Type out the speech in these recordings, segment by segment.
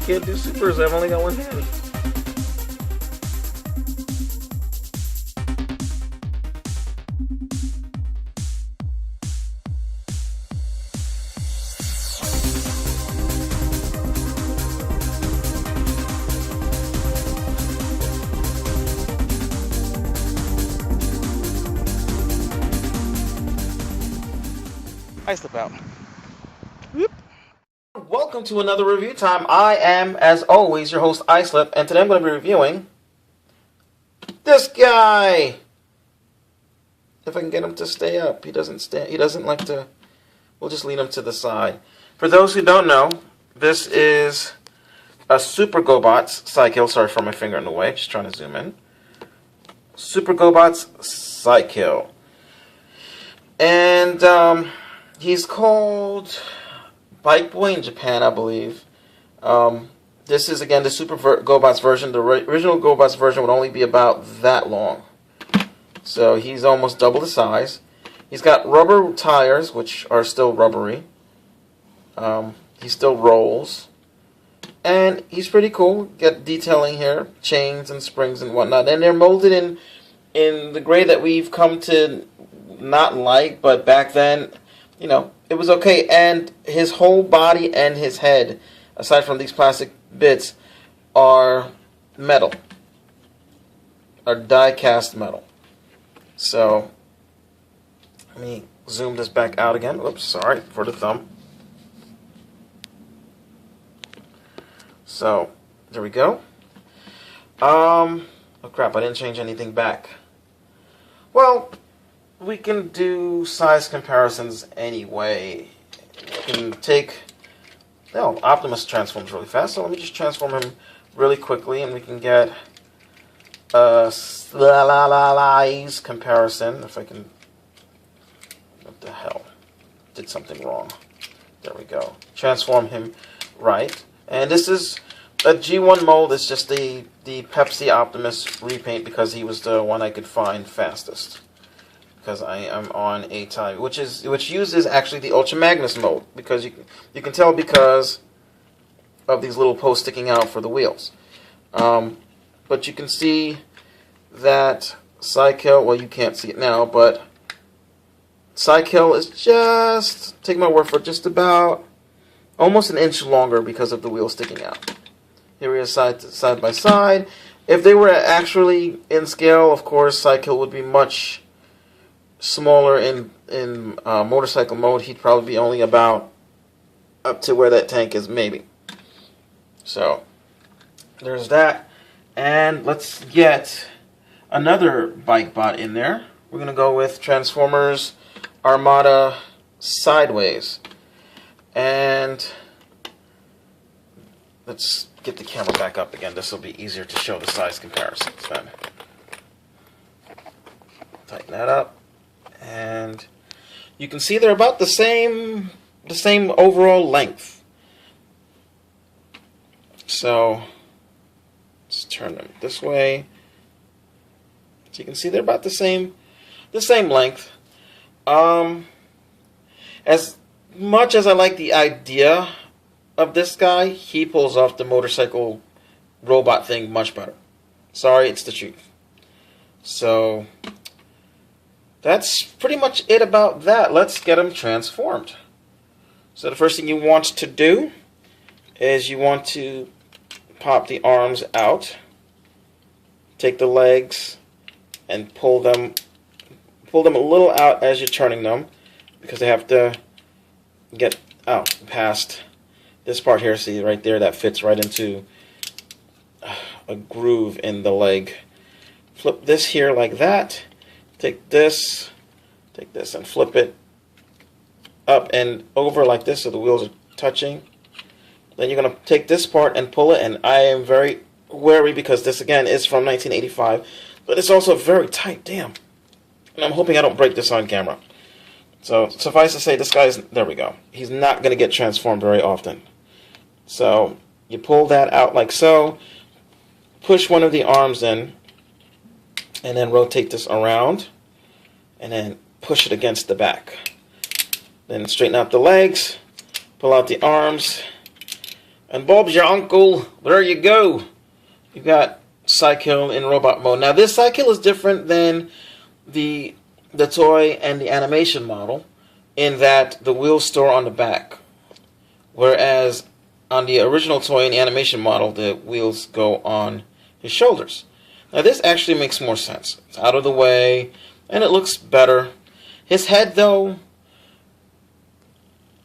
can't do supers. I've only got one hand. I slip out. Welcome to another review time. I am, as always, your host, Islip, and today I'm going to be reviewing this guy. If I can get him to stay up. He doesn't like to. We'll just lead him to the side. For those who don't know, this is a Super GoBot's Cycle. Sorry for my finger in the way. Just trying to zoom in. Super GoBot's Cycle. And, he's called Bike Boy in Japan, I believe. This is, again, the Super GoBot's version. The original GoBot's version would only be about that long. So he's almost double the size. He's got rubber tires, which are still rubbery. He still rolls. And he's pretty cool. Got detailing here, chains and springs and whatnot. And they're molded in the gray that we've come to not like, but back then, you know, it was okay. And his whole body and his head, aside from these plastic bits, are metal. Are die-cast metal. So, let me zoom this back out again. Oops, sorry for the thumb. So, there we go. Oh crap, I didn't change anything back. Well, we can do size comparisons anyway. We can take... Oh, Optimus transforms really fast, so let me just transform him really quickly, and we can get a size comparison. If I can... What the hell? Did something wrong. There we go. Transform him right. And this is a G1 mold. It's just the Pepsi Optimus repaint because he was the one I could find fastest. Because I am on a type, which uses actually the Ultra Magnus mode, because you can tell because of these little posts sticking out for the wheels. But you can see that Cycle, well, you can't see it now, but Cycle is just, take my word for it, just about almost an inch longer because of the wheels sticking out. Here we are side by side. If they were actually in scale, of course, Cycle would be much smaller in motorcycle mode. He'd probably be only about up to where that tank is, maybe. So there's that, and let's get another bike bot in there. We're gonna go with Transformers Armada Sideways, and let's get the camera back up again. This will be easier to show the size comparisons then. Tighten that up. And you can see they're about the same overall length. So let's turn them this way. So you can see they're about the same length. As much as I like the idea of this guy, he pulls off the motorcycle robot thing much better. Sorry, it's the truth. So that's pretty much it about that. Let's get them transformed. So the first thing you want to do is you want to pop the arms out, take the legs, and pull them a little out as you're turning them, because they have to get out past this part here. See right there, that fits right into a groove in the leg. Flip this here like that. Take this, and flip it up and over like this so the wheels are touching. Then you're going to take this part and pull it, and I am very wary because this, again, is from 1985, but it's also very tight, damn. And I'm hoping I don't break this on camera. So, suffice to say, this guy's, there we go. He's not going to get transformed very often. So, you pull that out like so, push one of the arms in, and then rotate this around, and then push it against the back. Then straighten out the legs, pull out the arms, And Bob's your uncle. There you go. You got Cykill in robot mode. Now this Cykill is different than the toy and the animation model in that the wheels store on the back. Whereas on the original toy and the animation model, the wheels go on his shoulders. Now this actually makes more sense. It's out of the way, and it looks better. His head, though,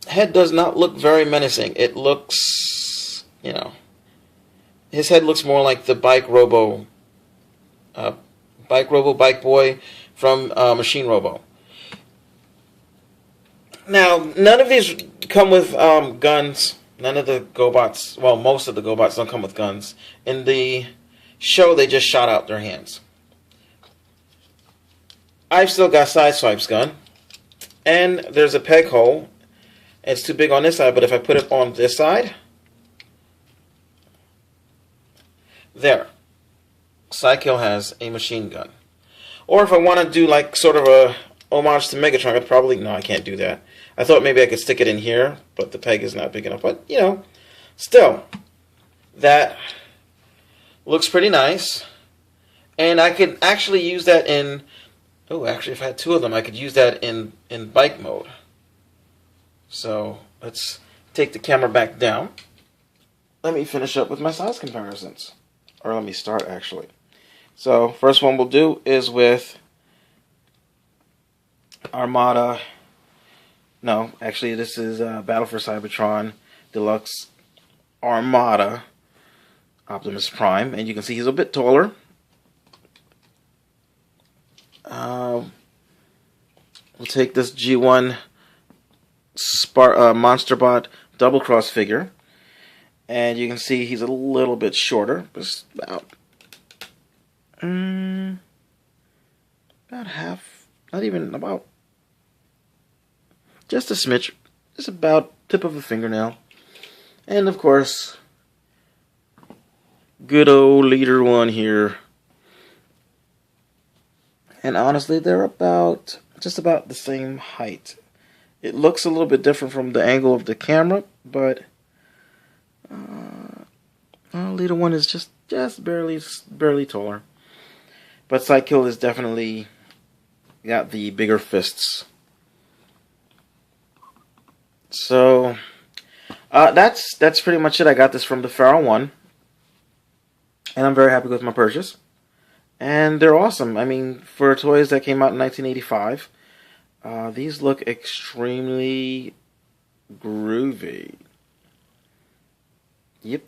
does not look very menacing. It looks, his head looks more like the bike Robo, bike boy from Machine Robo. Now, none of these come with guns. None of the GoBots, well, most of the GoBots don't come with guns. In the show, they just shot out their hands. I've still got Sideswipe's gun. And there's a peg hole. It's too big on this side, but if I put it on this side, there. Cykill has a machine gun. Or if I want to do like sort of a homage to Megatron, I'd probably, no, I can't do that. I thought maybe I could stick it in here, but the peg is not big enough. But, still, that looks pretty nice. And I could actually use that in, actually if I had two of them, I could use that in bike mode. So, let's take the camera back down. Let me finish up with my size comparisons. Or let me start, actually. So, first one we'll do is with Armada. No, actually, this is Battle for Cybertron Deluxe Armada Optimus Prime. And you can see he's a bit taller. We'll take this G1 MonsterBot Double Cross figure. And you can see he's a little bit shorter. Just about half. Not even about. Just a smidge. Just about tip of a fingernail. And of course, good old Leader One here. And honestly, they're just about the same height. It looks a little bit different from the angle of the camera, but Leader One is just barely taller. But Cykill is definitely got the bigger fists. So that's pretty much it. I got this from the Feral One, and I'm very happy with my purchase. And they're awesome. I mean, for toys that came out in 1985, these look extremely groovy. Yep,